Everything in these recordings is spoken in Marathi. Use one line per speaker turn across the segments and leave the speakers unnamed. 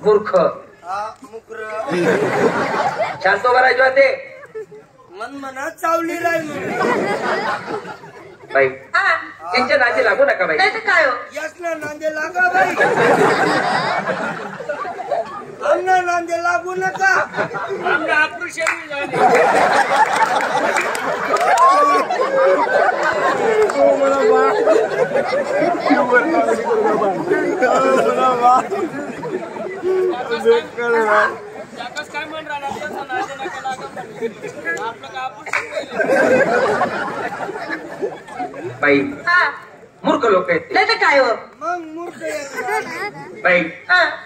मूर्ख
मुकर
शांत उभा राहायचो ते
मन मनात चावली राहील
बाई त्यांच्या नादी लागू नका बाई.
नाही तर काय हो
यस ना नांदे लागा बाई आमना नांदे लागू नका आमना ऑपरेशन काय म्हण
बाई मूर्ख लोक आहेत
नाही तर काय हो
मग मूर्ख
बाई.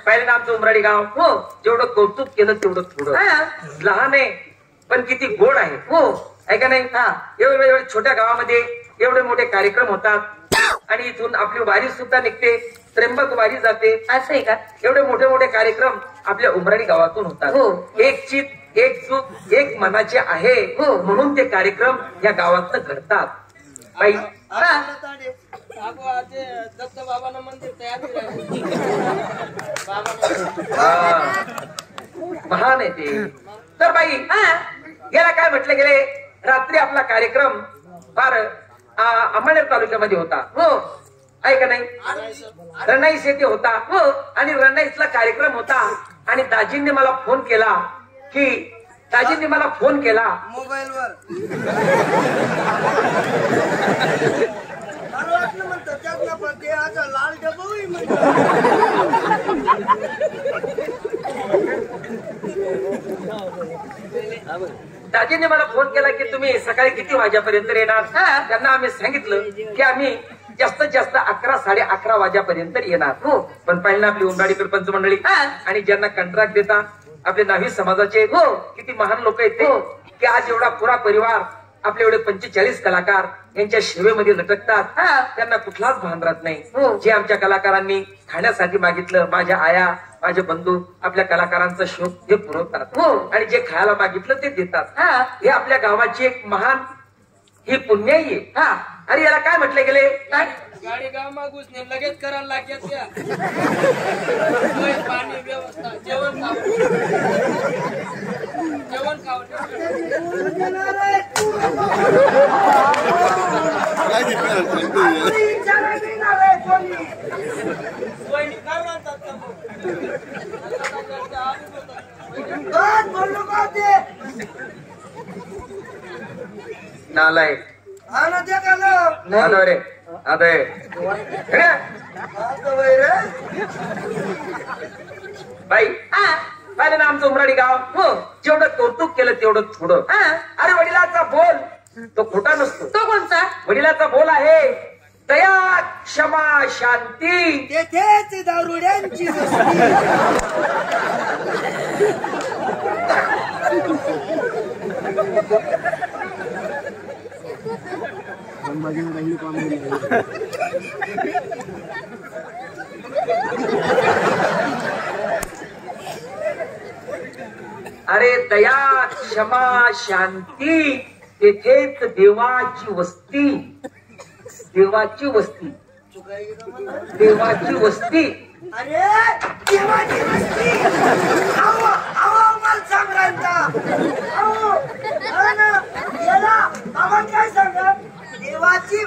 पहिल्यांदा आमचं उमराडी गाव हो जेवढं कौतुक केलं तेवढं थोडं लहान आहे पण किती गोड आहे हो आहे का नाही. एवढे छोट्या गावामध्ये एवढे मोठे कार्यक्रम होतात आणि इथून आपली वारी सुद्धा निघते त्र्यंबक वारी जाते
असं आहे का.
एवढे मोठे कार्यक्रम आपल्या उमराडी गावातून होतात हो. एक चित एक चूक एक मनाचे आहे हो म्हणून ते कार्यक्रम या गावातनं घडतात बाई.
बाबांना मंदिर तयार
महान आहे ते. तर बाई याला काय म्हटलं गेले रात्री आपला कार्यक्रम फार अंमळनेर तालुक्यामध्ये होता हो आहे का नाही. रणाईस येथे होता हो आणि रणाईसला कार्यक्रम होता आणि दाजींनी मला फोन केला की दाजींनी मला फोन केला
मोबाईलवर म्हणतो त्यातला पण ते आज लाल डबोही म्हणतो
दाजींनी मला फोन केला की तुम्ही सकाळी किती वाजेपर्यंत येणार. त्यांना आम्ही सांगितलं की आम्ही जास्तीत जास्त 11 11:30 वाजेपर्यंत येणार हो. पण पहिला आपली उमराडी सरपंच मंडळी आणि ज्यांना कंत्राट देता आपले नावी समाजाचे हो किती महान लोक आहेत ते की आज एवढा पुरा परिवार आपले एवढे 45 कलाकार यांच्या सेवेमध्ये लटकतात. त्यांना कुठलाच भान राहत नाही. जे आमच्या कलाकारांनी खाण्यासाठी मागितलं माझ्या आया माझे बंधू आपल्या कलाकारांचा शोक हे पुरवतात हो आणि जे खायला मागितलं ते देतात. हे आपल्या गावाची एक महान ही पुण्याई आहे. अरे याला काय म्हटले गेले
गाडी गाव मागूच नाही लगेच करायला लागेल त्या पाणी व्यवस्था जेवण खावं
नालायक रे अरे बाई पाहिलं ना आमचं उमराडी गाव हो जेवढं कौतुक केलं तेवढं थोडं. अरे वडिलाचा बोल तो खोटा नसतो.
तो कोणता
वडिलाचा बोल आहे दया क्षमा शांती
तेथेच दारुड्यांची
अरे दया क्षमा शांती तेथेच देवाची वस्ती. देवाची वस्ती देवाची वस्ती.
अरे देवाची वस्ती मला सांगा आम्हाला काय सांगा देवाची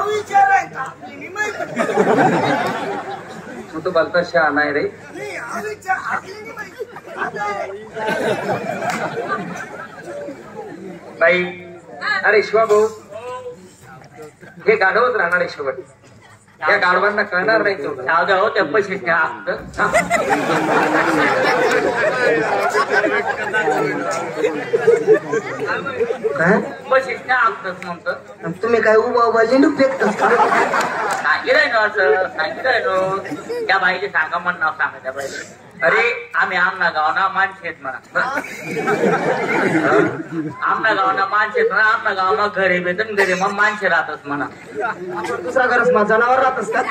विचाराय का
तू बोलता शहा नाही रे. बाई अरे शिवा भाऊ हे गाढवच राहणार आहे शेवट. त्या गाढवांना कळणार नाही तो हो त्या पैसे म्हणतो.
तुम्ही काय उभा लिंडू फेकतात
नाही राहिनो असं नाही राहिनो. त्या बाईचे सांगा म्हण नाव सांगा त्या बाईचे. अरे आम्ही आमना गावना माणसे आहेत म्हणा. आमना गावना माणसे म्हणा. आमना गावना घरे बेतन घरे मग माणसे राहतच म्हणा.
दुसरा घरच मग जनावर राहतच का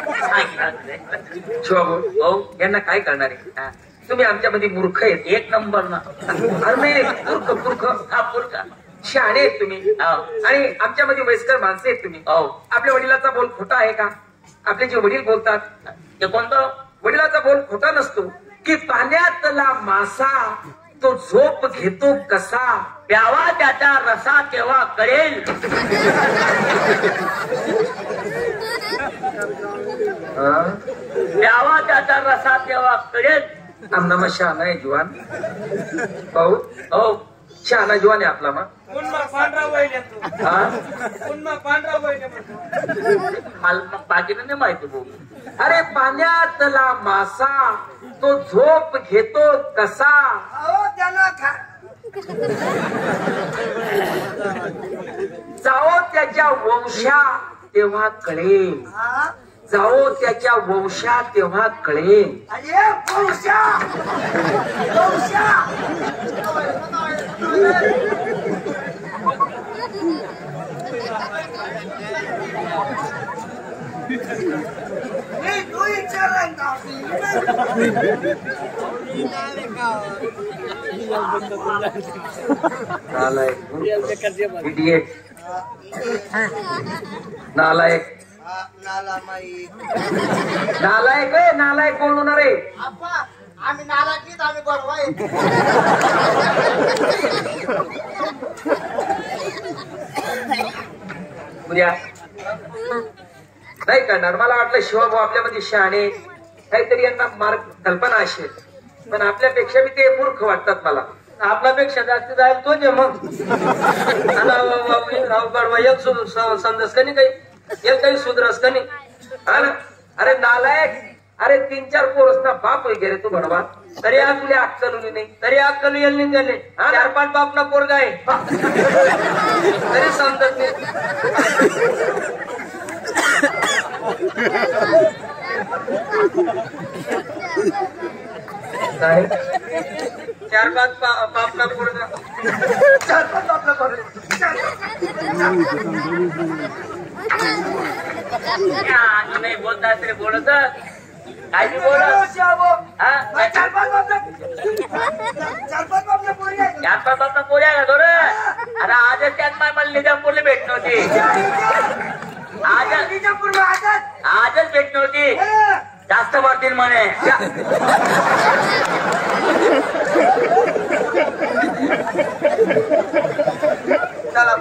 भाऊ यांना काय करणार आहे. तुम्ही आमच्यामध्ये मूर्ख आहेत एक नंबर ना. अरे नाही मूर्ख मूर्ख हा मूर्ख शहाणे आहेत तुम्ही आणि आमच्यामध्ये वयस्कर माणसं आहेत तुम्ही. आपल्या वडिलाचा बोल खोटा आहे का? आपले जे वडील बोलतात ते कोणतं? वडिलाचा बोल खोटा नसतो की पाण्यातला मासा तो झोप घेतो कसा, प्यावा त्याचा रसा तेव्हा कळेल. प्यावा त्याचा रसा तेव्हा कळेल. आमना शहाणा आहे जुवान भाऊ. हो शहाणा जुवान आहे आपला. मग बाकीनं नाही माहिती भाऊ. अरे पाण्यातला मासा तो झोप घेतो कसा, जाओ त्याच्या वंशा तेव्हा कळेल. जाओ त्याच्या वंशा तेव्हा कळेल. नालायक नालायक आहे. नालायक कोण होणार आहे?
आम्ही नालायकीत आम्ही बरोबर
उद्या नाही करणार. मला वाटलं शिवभाऊ आपल्यामध्ये शहाणे काहीतरी यांना मार्ग कल्पना असेल, पण आपल्यापेक्षा बी ते मूर्ख वाटतात मला. आपल्यापेक्षा जास्त जाईल तो जे मग एक समजस का नाही, काही एक काही सुधरस का नाही. अरे नालायक, अरे 3-4 पोरसना बाप वगैरे तू भरवा तरी आज तुला अक्कल नाही, तरी अक्कल येईल नाही त्याने. 4-5 बापना पोरगा आहे तरी समजत नाही. काय 4-5 बापना पोरगा, 4-5 बापना पोरगा नाही बोलता तरी बोलत काय बोल. 4-5 बापना पोऱ्या का थोडं. अरे आजच त्यात मला निजामपूरला भेट नव्हती. आजच भेट नव्हती. जास्त पडतील म्हणे. चला